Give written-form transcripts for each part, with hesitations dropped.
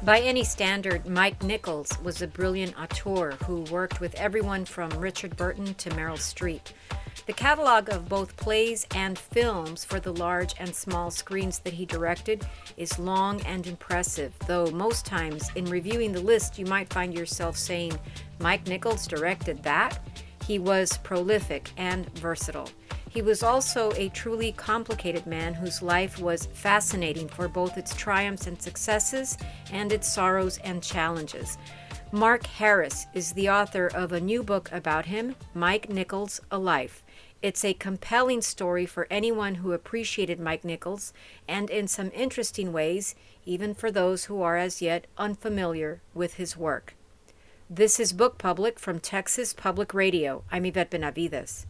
By any standard, Mike Nichols was a brilliant auteur who worked with everyone from Richard Burton to Meryl Streep. The catalog of both plays and films for the large and small screens that he directed is long and impressive, though most times in reviewing the list you might find yourself saying, Mike Nichols directed that? He was prolific and versatile. He was also a truly complicated man whose life was fascinating for both its triumphs and successes and its sorrows and challenges. Mark Harris is the author of a new book about him, Mike Nichols, A Life. It's a compelling story for anyone who appreciated Mike Nichols, and in some interesting ways, even for those who are as yet unfamiliar with his work. This is Book Public from Texas Public Radio. I'm Yvette Benavides.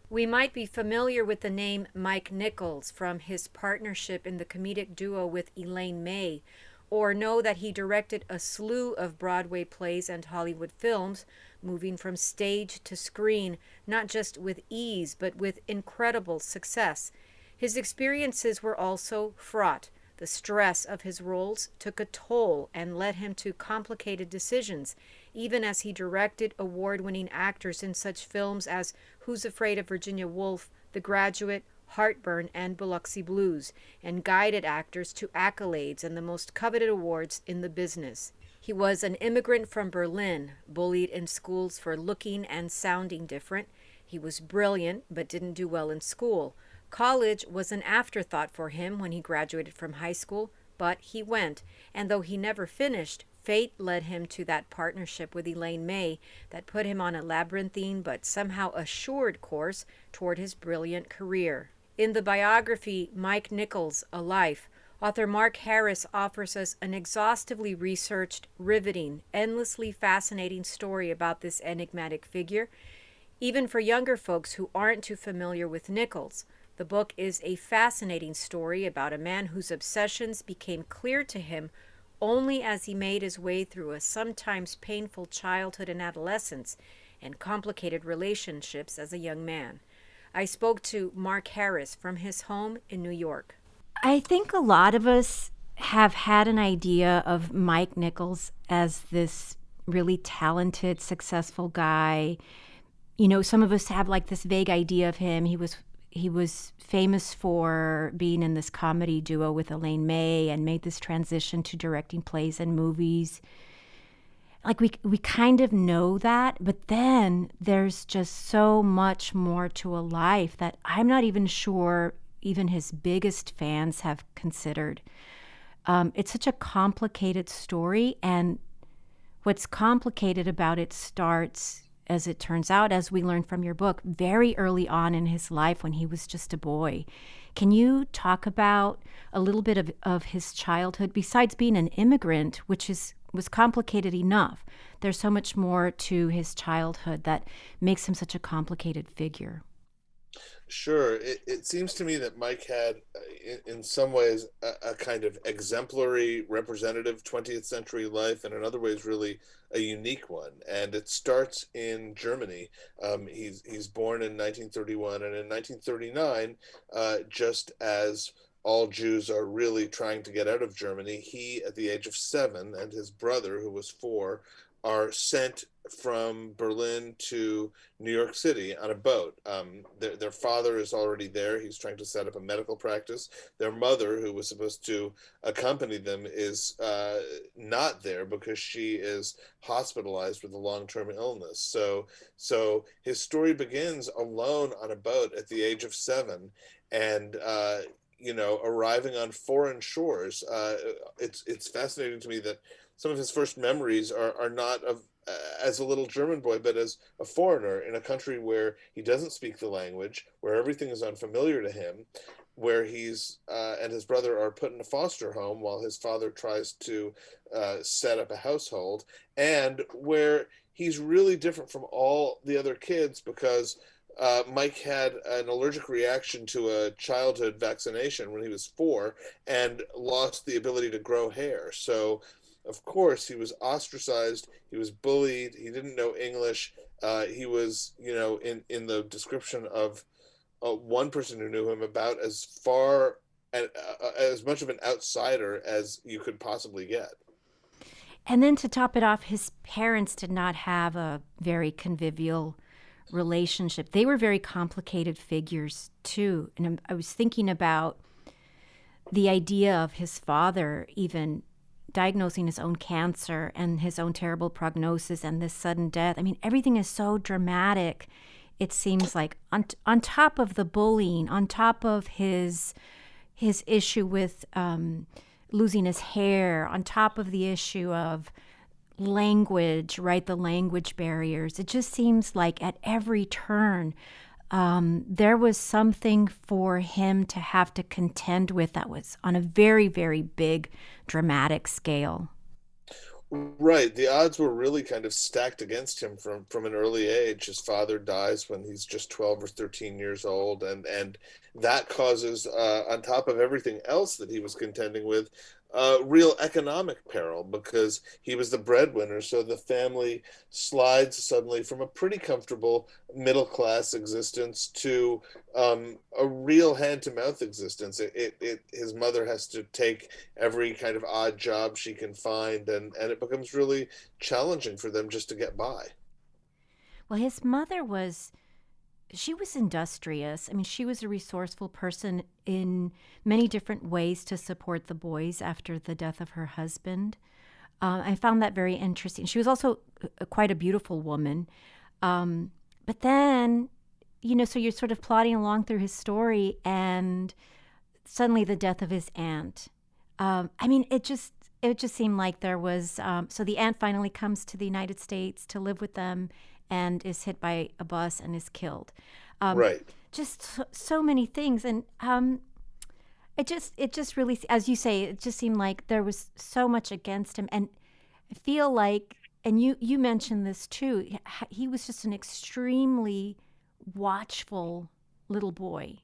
We might be familiar with the name Mike Nichols from his partnership in the comedic duo with Elaine May, or know that he directed a slew of Broadway plays and Hollywood films, moving from stage to screen, not just with ease, but with incredible success. His experiences were also fraught. The stress of his roles took a toll and led him to complicated decisions, even as he directed award-winning actors in such films as Who's Afraid of Virginia Woolf, The Graduate, Heartburn, and Biloxi Blues, and guided actors to accolades and the most coveted awards in the business. He was an immigrant from Berlin, bullied in schools for looking and sounding different. He was brilliant, but didn't do well in school. College was an afterthought for him when he graduated from high school, but he went, and though he never finished, fate led him to that partnership with Elaine May that put him on a labyrinthine but somehow assured course toward his brilliant career. In the biography Mike Nichols, A Life, author Mark Harris offers us an exhaustively researched, riveting, endlessly fascinating story about this enigmatic figure. Even for younger folks who aren't too familiar with Nichols, the book is a fascinating story about a man whose obsessions became clear to him only as he made his way through a sometimes painful childhood and adolescence and complicated relationships as a young man. I spoke to Mark Harris from his home in New York. I think a lot of us have had an idea of Mike Nichols as this really talented, successful guy. You know, some of us have like this vague idea of him. He was famous for being in this comedy duo with Elaine May and made this transition to directing plays and movies. Like we kind of know that, but then there's just so much more to a life that I'm not even sure even his biggest fans have considered. It's such a complicated story, and what's complicated about it starts, as it turns out, as we learned from your book, very early on in his life when he was just a boy. Can you talk about a little bit of his childhood? Besides being an immigrant, which was complicated enough, there's so much more to his childhood that makes him such a complicated figure. Sure. It seems to me that Mike had, in some ways, a kind of exemplary representative 20th century life, and in other ways, really a unique one. And it starts in Germany. He's born in 1931, and in 1939, just as all Jews are really trying to get out of Germany, he, at the age of 7, and his brother, who was 4, are sent from Berlin to New York City on a boat. Their father is already there. He's trying to set up a medical practice. Their mother, who was supposed to accompany them, is not there because she is hospitalized with a long-term illness. So his story begins alone on a boat at the age of 7, and arriving on foreign shores. It's fascinating to me that some of his first memories are not of as a little German boy, but as a foreigner in a country where he doesn't speak the language, where everything is unfamiliar to him, where he's and his brother are put in a foster home while his father tries to set up a household, and where he's really different from all the other kids because Mike had an allergic reaction to a childhood vaccination when he was 4 and lost the ability to grow hair. So of course, he was ostracized. He was bullied. He didn't know English. He was, in the description of one person who knew him, about as far and as much of an outsider as you could possibly get. And then to top it off, his parents did not have a very convivial relationship. They were very complicated figures too. And I was thinking about the idea of his father even diagnosing his own cancer and his own terrible prognosis and this sudden death. I mean, everything is so dramatic. It seems like on top of the bullying, on top of his issue with losing his hair, on top of the issue of language, right? The language barriers. It just seems like at every turn, there was something for him to have to contend with that was on a very, very big, dramatic scale. Right. The odds were really kind of stacked against him from an early age. His father dies when he's just 12 or 13 years old, and that causes, on top of everything else that he was contending with, real economic peril because he was the breadwinner. So the family slides suddenly from a pretty comfortable middle class existence to a real hand to mouth existence. His mother has to take every kind of odd job she can find, and it becomes really challenging for them just to get by. Well, his mother was she was industrious. I mean, she was a resourceful person in many different ways to support the boys after the death of her husband. I found that very interesting. She was also quite a beautiful woman. But then, so you're sort of plodding along through his story, and suddenly the death of his aunt. I mean, it just seemed like there was. So the aunt finally comes to the United States to live with them, and is hit by a bus and is killed. Um, Right. just so many things, and it just really, as you say, it just seemed like there was so much against him, and I feel like, and you mentioned this too. He was just an extremely watchful little boy.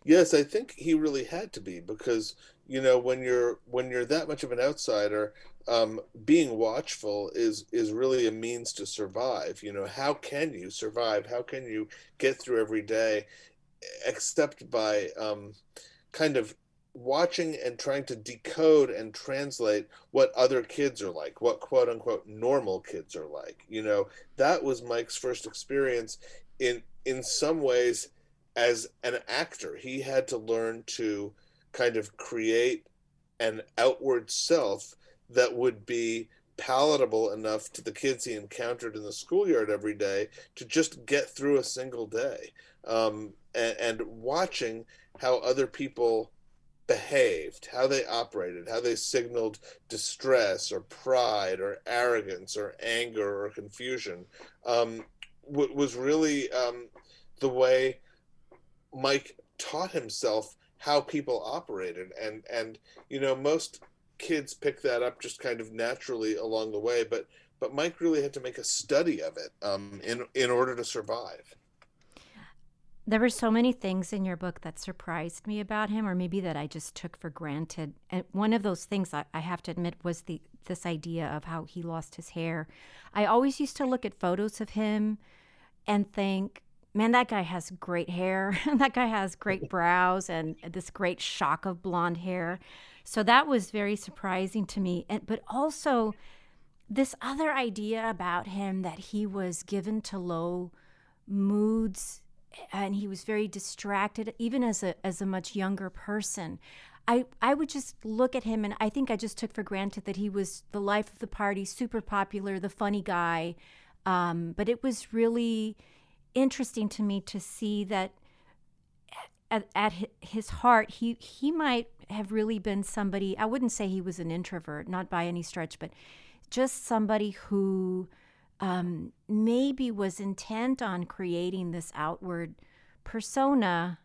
Yes, I think he really had to be because when you're that much of an outsider, being watchful is really a means to survive. How can you survive? How can you get through every day except by kind of watching and trying to decode and translate what other kids are like, what quote unquote normal kids are like. That was Mike's first experience in some ways as an actor. He had to learn to kind of create an outward self that would be palatable enough to the kids he encountered in the schoolyard every day to just get through a single day. And watching how other people behaved, how they operated, how they signaled distress or pride or arrogance or anger or confusion, was really the way Mike taught himself how people operated, and most kids pick that up just kind of naturally along the way, but Mike really had to make a study of it in order to survive. There were so many things in your book that surprised me about him, or maybe that I just took for granted. And one of those things I have to admit was this idea of how he lost his hair. I always used to look at photos of him and think, man, that guy has great hair. That guy has great brows and this great shock of blonde hair. So that was very surprising to me. But also this other idea about him that he was given to low moods and he was very distracted, even as a much younger person. I would just look at him and I think I just took for granted that he was the life of the party, super popular, the funny guy. But it was really interesting to me to see that at his heart, he might have really been somebody. I wouldn't say he was an introvert, not by any stretch, but just somebody who maybe was intent on creating this outward persona.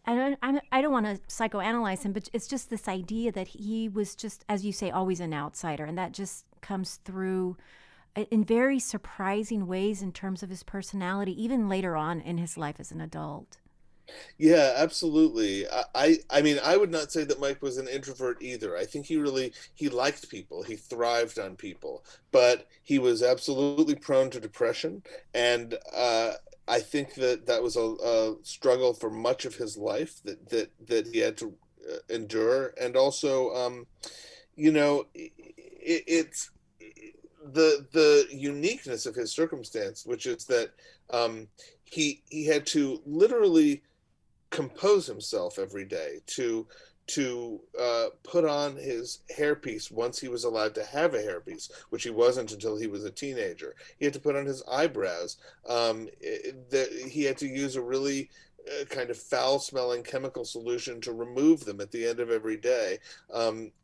I don't want to psychoanalyze him, but it's just this idea that he was just, as you say, always an outsider, and that just comes through in very surprising ways in terms of his personality, even later on in his life as an adult. Yeah, absolutely. I mean, I would not say that Mike was an introvert either. I think he liked people. He thrived on people, but he was absolutely prone to depression, and I think that was a struggle for much of his life that he had to endure, and also It's the uniqueness of his circumstance, which is that um, he had to literally compose himself every day to put on his hairpiece once he was allowed to have a hairpiece, which he wasn't until he was a teenager. He had to put on his eyebrows. He had to use a really kind of foul-smelling chemical solution to remove them at the end of every day.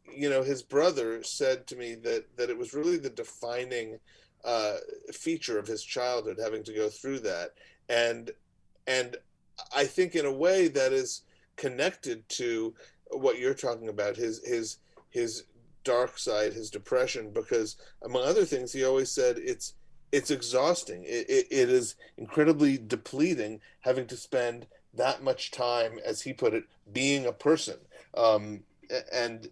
His brother said to me that it was really the defining uh, feature of his childhood, having to go through that, and and I think in a way that is connected to what you're talking about, his dark side, his depression, because among other things, he always said it's exhausting. It is incredibly depleting having to spend that much time, as he put it, being a person. Um, and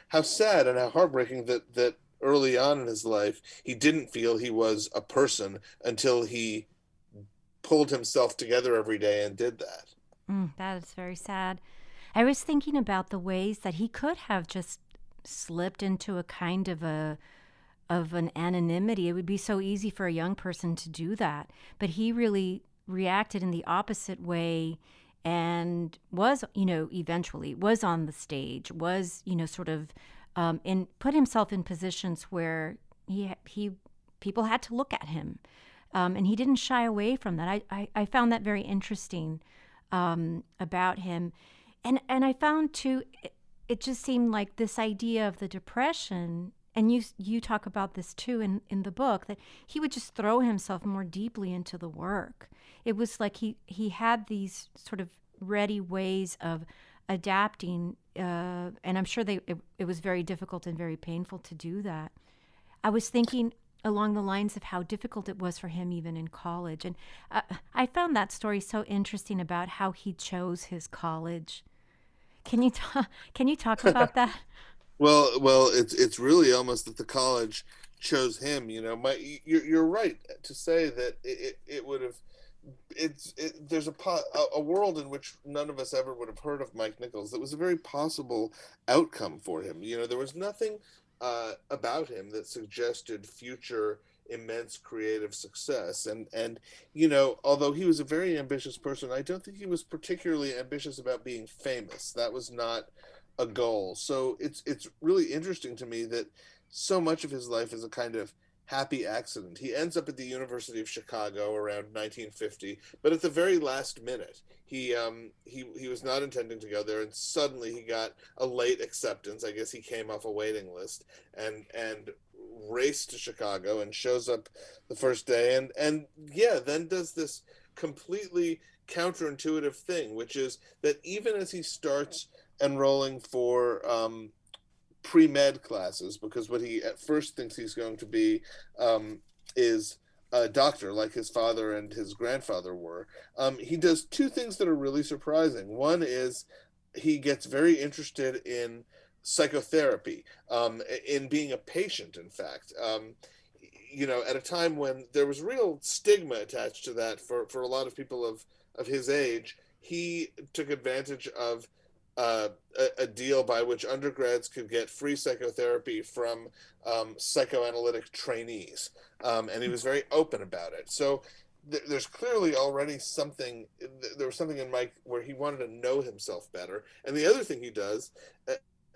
how sad and how heartbreaking that early on in his life he didn't feel he was a person until he pulled himself together every day and did that. That is very sad. I was thinking about the ways that he could have just slipped into a kind of an anonymity. It would be so easy for a young person to do that, but he really reacted in the opposite way and was, eventually was on the stage, was, sort of in put himself in positions where he people had to look at him, and he didn't shy away from that. I found that very interesting about him, and I found too. It just seemed like this idea of the depression, and you talk about this too in the book, that he would just throw himself more deeply into the work. It was like he had these sort of ready ways of adapting, and I'm sure it was very difficult and very painful to do that. I was thinking along the lines of how difficult it was for him even in college, and I found that story so interesting about how he chose his college. Can you talk about that? Well, it's really almost that the college chose him. You're right to say that it would have. There's a world in which none of us ever would have heard of Mike Nichols. That was a very possible outcome for him. There was nothing about him that suggested future immense creative success. And although he was a very ambitious person, I don't think he was particularly ambitious about being famous. That was not a goal. So it's really interesting to me that so much of his life is a kind of happy accident. He ends up at the University of Chicago around 1950, but at the very last minute, he was not intending to go there, and suddenly he got a late acceptance. I guess he came off a waiting list and raced to Chicago and shows up the first day, and yeah, then does this completely counterintuitive thing, which is that even as he starts enrolling for pre-med classes, because what he at first thinks he's going to be is a doctor, like his father and his grandfather were. He does two things that are really surprising. One is he gets very interested in psychotherapy, in being a patient, in fact. At a time when there was real stigma attached to that for a lot of people of his age, he took advantage of a deal by which undergrads could get free psychotherapy from psychoanalytic trainees, and he was very open about it. So there's clearly already something. There was something in Mike where he wanted to know himself better. And the other thing he does,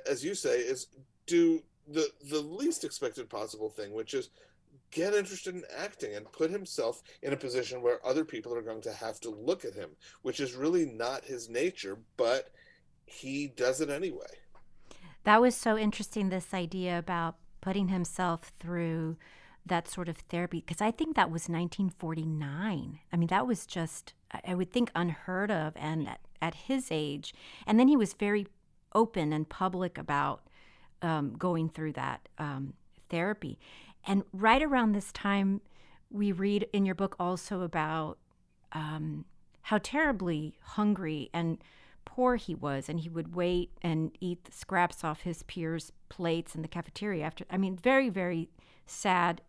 as you say, is do the least expected possible thing, which is get interested in acting and put himself in a position where other people are going to have to look at him, which is really not his nature, but he does it anyway. That was so interesting, this idea about putting himself through that sort of therapy, because I think that was 1949. I mean, that was just, I would think, unheard of, and at his age. And then he was very open and public about going through that therapy. And right around this time, we read in your book also about how terribly hungry and poor he was, and he would wait and eat the scraps off his peers' plates in the cafeteria after. I mean, very, very sad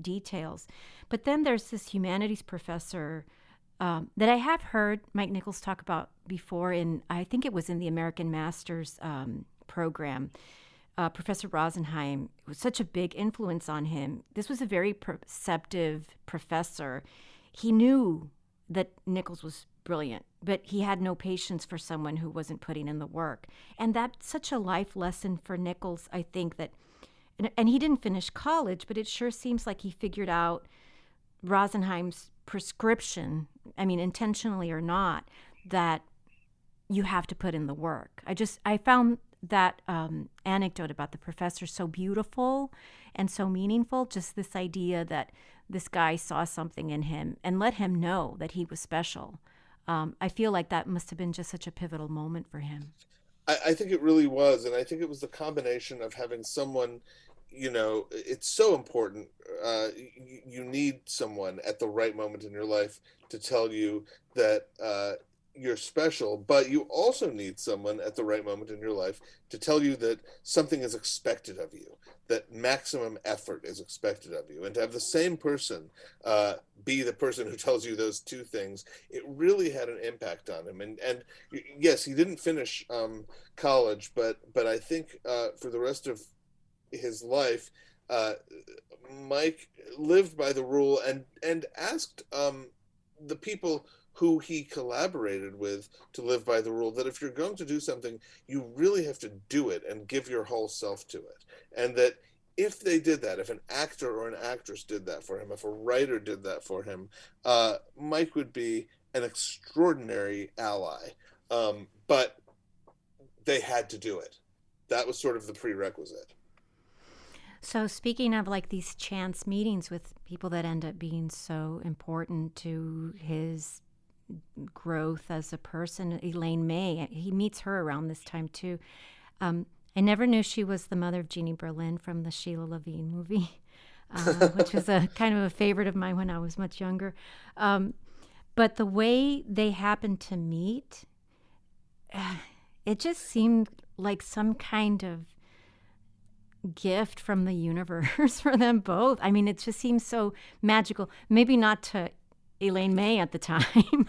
details. But then there's this humanities professor that I have heard Mike Nichols talk about before, I think it was in the American Masters program, Professor Rosenheim was such a big influence on him. This was a very perceptive professor. He knew that Nichols was brilliant, but he had no patience for someone who wasn't putting in the work. And that's such a life lesson for Nichols, I think, that, and he didn't finish college, but it sure seems like he figured out Rosenheim's prescription, I mean, intentionally or not, that you have to put in the work. I found that anecdote about the professor so beautiful and so meaningful. Just this idea that this guy saw something in him and let him know that he was special. I feel like that must have been just such a pivotal moment for him. I think it really was, and I think it was the combination of having someone, it's so important. You need someone at the right moment in your life to tell you that you're special, but you also need someone at the right moment in your life to tell you that something is expected of you, that maximum effort is expected of you. And to have the same person be the person who tells you those two things, it really had an impact on him. And yes, he didn't finish college, but I think for the rest of his life, Mike lived by the rule and asked the people who he collaborated with to live by the rule that if you're going to do something, you really have to do it and give your whole self to it. And that if they did that, if an actor or an actress did that for him, if a writer did that for him, Mike would be an extraordinary ally. But they had to do it. That was sort of the prerequisite. So speaking of like these chance meetings with people that end up being so important to his growth as a person, Elaine May, he meets her around this time too. I never knew she was the mother of Jeannie Berlin from the Sheila Levine movie, which was a kind of a favorite of mine when I was much younger. But the way they happened to meet, it just seemed like some kind of gift from the universe for them both. I mean, it just seems so magical. Maybe not to Elaine May at the time,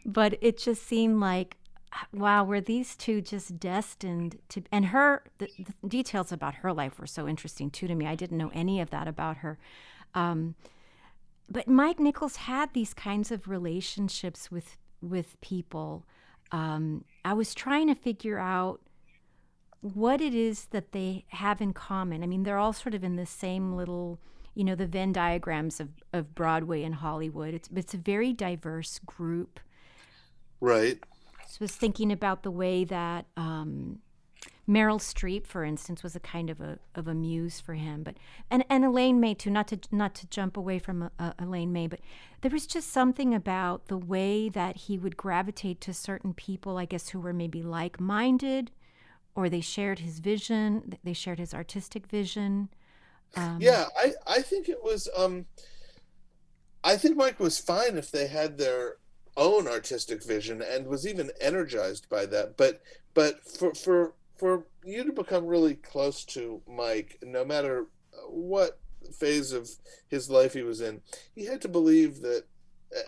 but it just seemed like, wow, were these two just destined to? And the details about her life were so interesting too to me. I didn't know any of that about her. But Mike Nichols had these kinds of relationships with people. I was trying to figure out what it is that they have in common. I mean, they're all sort of in the same little, the Venn diagrams of Broadway and Hollywood. It's a very diverse group. Right. So I was thinking about the way that Meryl Streep, for instance, was a kind of a muse for him, but and Elaine May too. Not to jump away from Elaine May, but there was just something about the way that he would gravitate to certain people, I guess, who were maybe like-minded, or they shared his vision, they shared his artistic vision. Yeah, I think it was, I think Mike was fine if they had their own artistic vision and was even energized by that. But for you to become really close to Mike, no matter what phase of his life he was in, he had to believe that,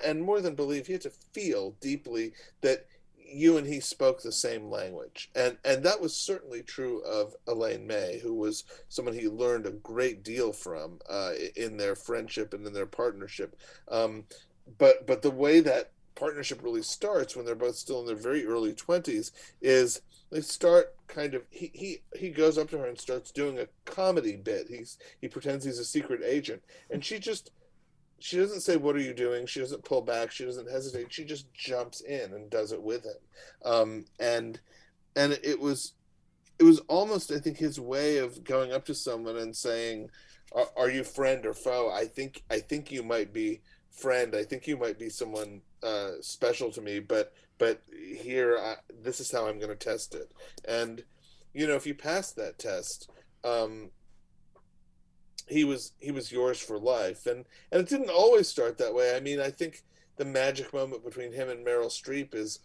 and more than believe, he had to feel deeply that you and he spoke the same language. And that was certainly true of Elaine May, who was someone he learned a great deal from in their friendship and in their partnership. But the way that partnership really starts when they're both still in their very early 20s is they start kind of, he goes up to her and starts doing a comedy bit. He pretends he's a secret agent, and she doesn't say, "What are you doing?" She doesn't pull back. She doesn't hesitate. She just jumps in and does it with him. And it was almost, I think, his way of going up to someone and saying, "Are you friend or foe? I think you might be friend. I think you might be someone special to me. But here, this is how I'm going to test it." And if you pass that test, he was yours for life. And it didn't always start that way. I mean, I think the magic moment between him and Meryl Streep is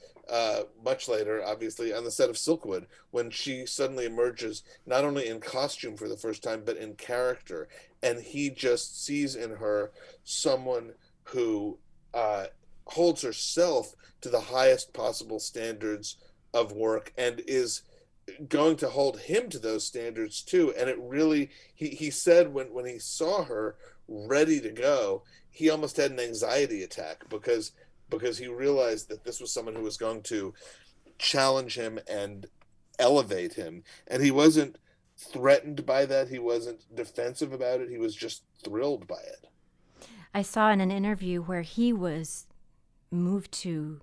much later, obviously, on the set of Silkwood, when she suddenly emerges not only in costume for the first time, but in character. And he just sees in her someone who holds herself to the highest possible standards of work and is going to hold him to those standards too. And it really, he said when he saw her ready to go, he almost had an anxiety attack because he realized that this was someone who was going to challenge him and elevate him. And he wasn't threatened by that. He wasn't defensive about it. He was just thrilled by it. I saw in an interview where he was moved to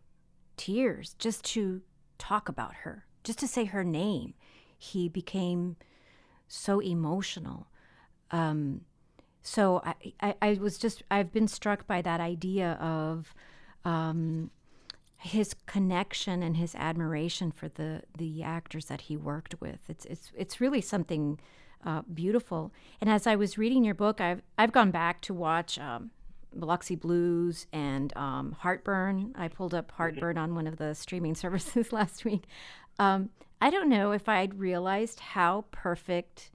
tears just to talk about her, just to say her name. He became so emotional. So I've been struck by that idea of his connection and his admiration for the actors that he worked with. It's really something beautiful. And as I was reading your book, I've gone back to watch Biloxi Blues and Heartburn. I pulled up Heartburn on one of the streaming services last week. I don't know if I'd realized how perfect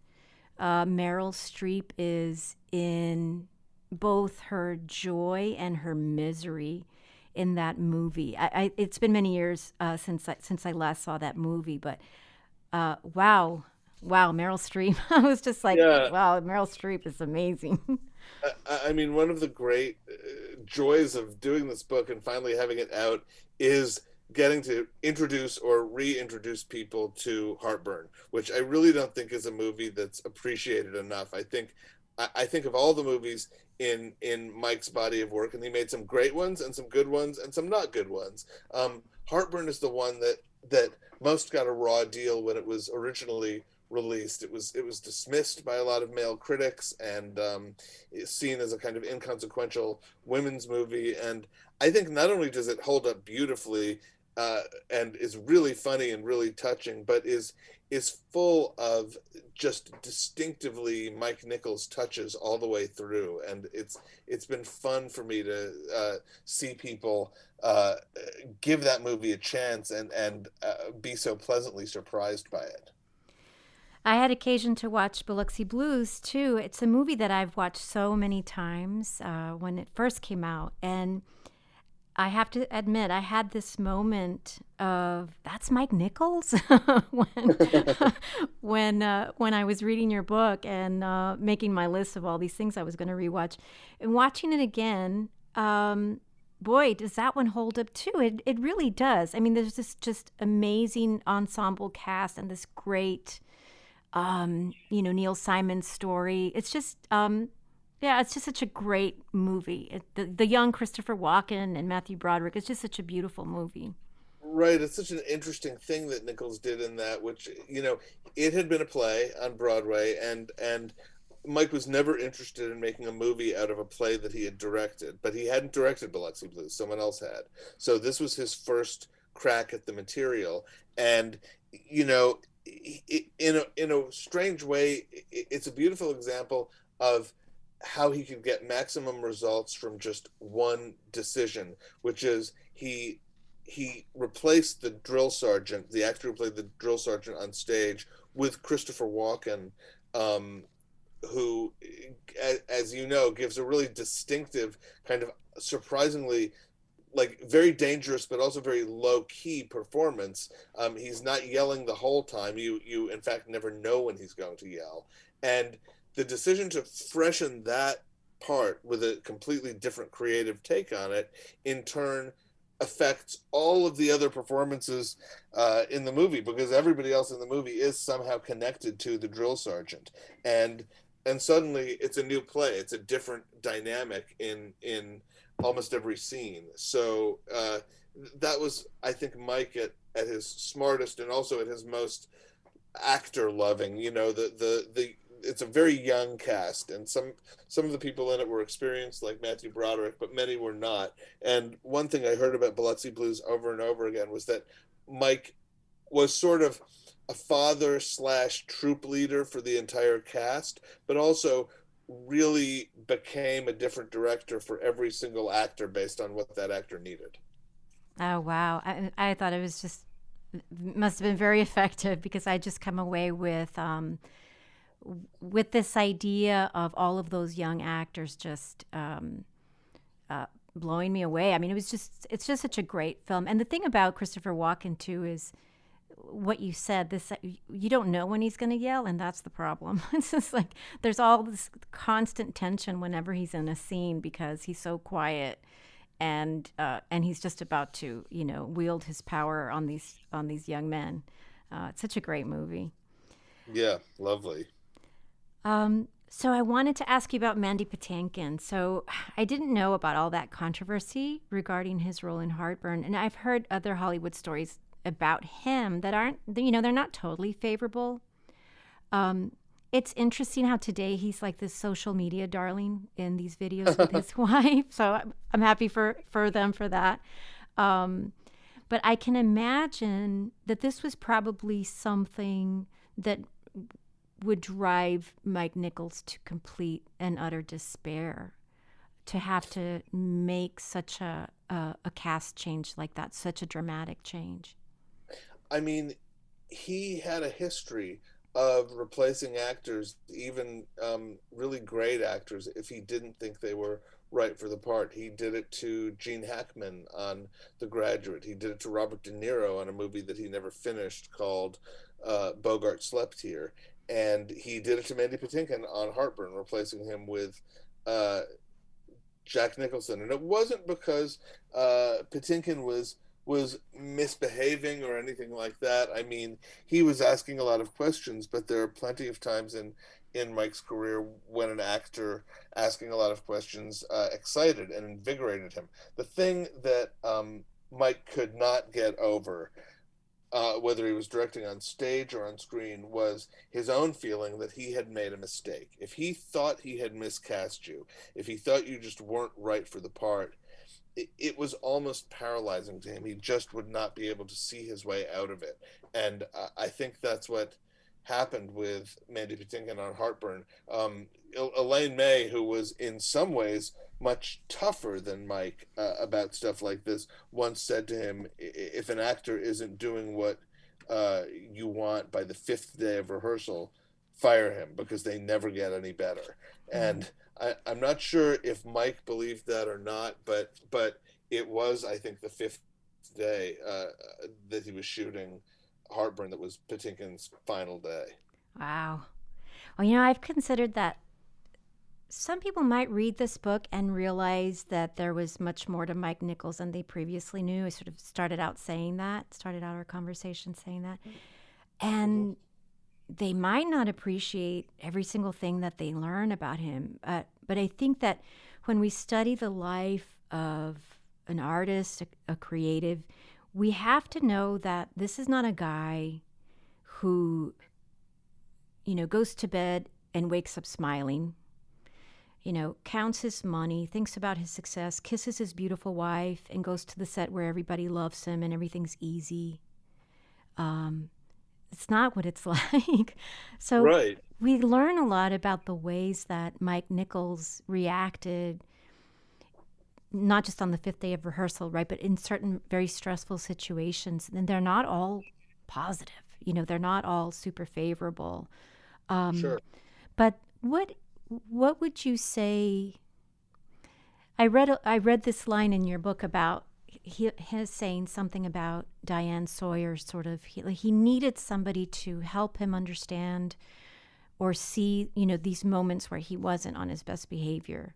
Meryl Streep is in both her joy and her misery in that movie. It's been many years since I last saw that movie, but wow, Meryl Streep. I was just like, Yeah. wow, Meryl Streep is amazing. I mean, one of the great joys of doing this book and finally having it out is getting to introduce or reintroduce people to Heartburn, which I really don't think is a movie that's appreciated enough. I think of all the movies in Mike's body of work, and he made some great ones and some good ones and some not good ones. Heartburn is the one that most got a raw deal when it was originally released. It was dismissed by a lot of male critics and seen as a kind of inconsequential women's movie. And I think not only does it hold up beautifully and is really funny and really touching, but is full of just distinctively Mike Nichols touches all the way through. And it's been fun for me to see people give that movie a chance and be so pleasantly surprised by it. I had occasion to watch Biloxi Blues too. It's a movie that I've watched so many times when it first came out, and I have to admit, I had this moment of that's Mike Nichols when I was reading your book and making my list of all these things I was going to rewatch, and watching it again. Boy, does that one hold up too? It really does. I mean, there's this just amazing ensemble cast and this great. Neil Simon's story. It's just, it's just such a great movie. The young Christopher Walken and Matthew Broderick. It's just such a beautiful movie. Right. It's such an interesting thing that Nichols did in that, which, it had been a play on Broadway and Mike was never interested in making a movie out of a play that he had directed, but he hadn't directed Biloxi Blues. Someone else had. So this was his first crack at the material. And, in a strange way, it's a beautiful example of how he could get maximum results from just one decision, which is he replaced the drill sergeant, the actor who played the drill sergeant on stage, with Christopher Walken, who, as you know, gives a really distinctive kind of surprisingly very dangerous, but also very low key performance. He's not yelling the whole time. You in fact never know when he's going to yell. And the decision to freshen that part with a completely different creative take on it, in turn, affects all of the other performances in the movie, because everybody else in the movie is somehow connected to the drill sergeant. And suddenly it's a new play. It's a different dynamic in almost every scene. So that was, I think, Mike at his smartest and also at his most actor loving. It's a very young cast, and some of the people in it were experienced, like Matthew Broderick, but many were not. And one thing I heard about Biloxi Blues over and over again was that Mike was sort of a father / troop leader for the entire cast, but also really became a different director for every single actor based on what that actor needed. Oh, wow. I thought it was just, must have been very effective, because I just come away with this idea of all of those young actors just blowing me away. I mean, it's just such a great film. And the thing about Christopher Walken too is what you said, this you don't know when he's going to yell, and that's the problem. It's just like there's all this constant tension whenever he's in a scene because he's so quiet, and he's just about to, wield his power on these young men. It's such a great movie. Yeah, lovely. So I wanted to ask you about Mandy Patinkin. So I didn't know about all that controversy regarding his role in Heartburn, and I've heard other Hollywood stories about him that aren't, they're not totally favorable. It's interesting how today he's like this social media darling in these videos with his wife. So I'm happy for them for that. But I can imagine that this was probably something that would drive Mike Nichols to complete and utter despair, to have to make such a cast change like that, such a dramatic change. I mean, he had a history of replacing actors, even really great actors, if he didn't think they were right for the part. He did it to Gene Hackman on The Graduate. He did it to Robert De Niro on a movie that he never finished called Bogart Slept Here. And he did it to Mandy Patinkin on Heartburn, replacing him with uh, Jack Nicholson. And it wasn't because Patinkin was misbehaving or anything like that. I mean, he was asking a lot of questions, but there are plenty of times in Mike's career when an actor asking a lot of questions excited and invigorated him. The thing that Mike could not get over, whether he was directing on stage or on screen, was his own feeling that he had made a mistake. If he thought he had miscast you, if he thought you just weren't right for the part, it was almost paralyzing to him. He just would not be able to see his way out of it. And I think that's what happened with Mandy Patinkin on Heartburn. Elaine May, who was in some ways much tougher than Mike about stuff like this, once said to him, if an actor isn't doing what you want by the fifth day of rehearsal, fire him, because they never get any better. And I'm not sure if Mike believed that or not, but it was, I think, the fifth day that he was shooting Heartburn that was Patinkin's final day. Wow. Well, I've considered that some people might read this book and realize that there was much more to Mike Nichols than they previously knew. I sort of started out our conversation saying that. And they might not appreciate every single thing that they learn about him. But I think that when we study the life of an artist, a creative, we have to know that this is not a guy who, goes to bed and wakes up smiling, counts his money, thinks about his success, kisses his beautiful wife, and goes to the set where everybody loves him and everything's easy. It's not what it's like. So Right. we learn a lot about the ways that Mike Nichols reacted, not just on the fifth day of rehearsal, right, but in certain very stressful situations. And they're not all positive. They're not all super favorable. Sure. But what would you say? I read this line in your book about his saying something about Diane Sawyer. Sort of, he needed somebody to help him understand or see, these moments where he wasn't on his best behavior.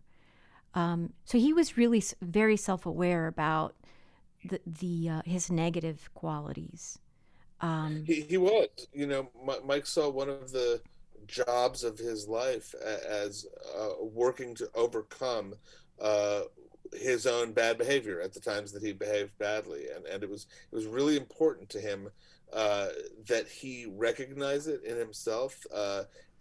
So he was really very self-aware about his negative qualities. He was. Mike saw one of the jobs of his life as working to overcome his own bad behavior at the times that he behaved badly, and it was really important to him that he recognized it in himself,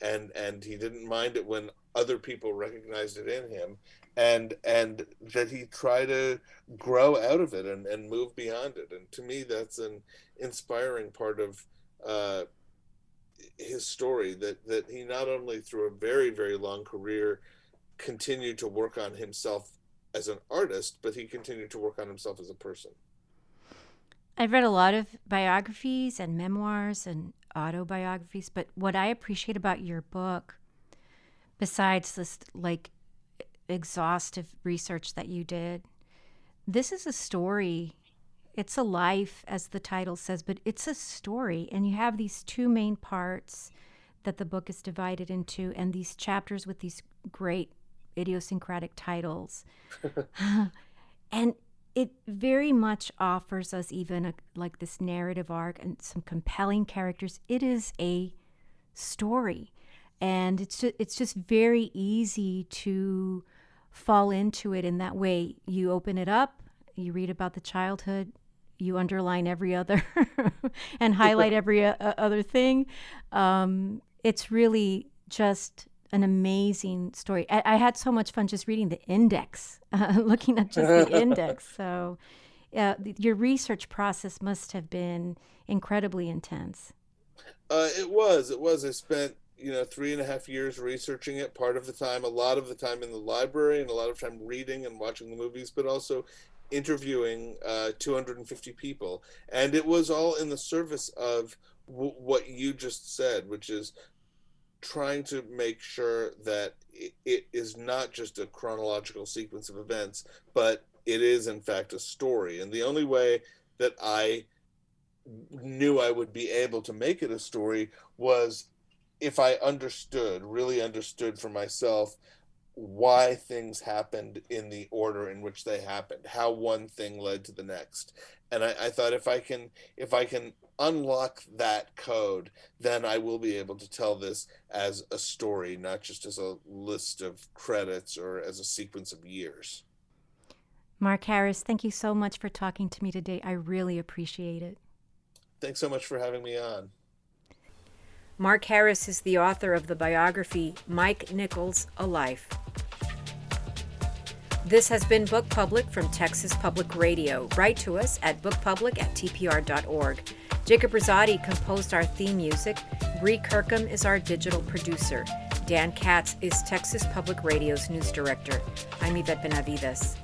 and he didn't mind it when other people recognized it in him, and that he tried to grow out of it and move beyond it. And to me, that's an inspiring part of his story, that he not only through a very, very long career continued to work on himself as an artist, but he continued to work on himself as a person. I've read a lot of biographies and memoirs and autobiographies, but what I appreciate about your book, besides this like exhaustive research that you did, this is a story it's a life, as the title says, but it's a story. And you have these two main parts that the book is divided into, and these chapters with these great idiosyncratic titles. And it very much offers us even like this narrative arc and some compelling characters. It is a story, and it's just very easy to fall into it in that way. You open it up, you read about the childhood, you underline every other and highlight every other thing. It's really just an amazing story. I had so much fun just reading the index, looking at just the index. So your research process must have been incredibly intense. It was. I spent 3.5 years researching it. Part of the time, a lot of the time in the library, and a lot of time reading and watching the movies, but also interviewing 250 people. And it was all in the service of what you just said, which is trying to make sure that it is not just a chronological sequence of events, but it is in fact a story. And the only way that I knew I would be able to make it a story was if I really understood for myself why things happened in the order in which they happened, how one thing led to the next. And I thought if I can unlock that code, then I will be able to tell this as a story, not just as a list of credits or as a sequence of years. Mark Harris, thank you so much for talking to me today. I really appreciate it. Thanks so much for having me on. Mark Harris is the author of the biography Mike Nichols, A Life. This has been Book Public from Texas Public Radio. Write to us at bookpublic@tpr.org. Jacob Rosati composed our theme music. Bree Kirkham is our digital producer. Dan Katz is Texas Public Radio's news director. I'm Yvette Benavides.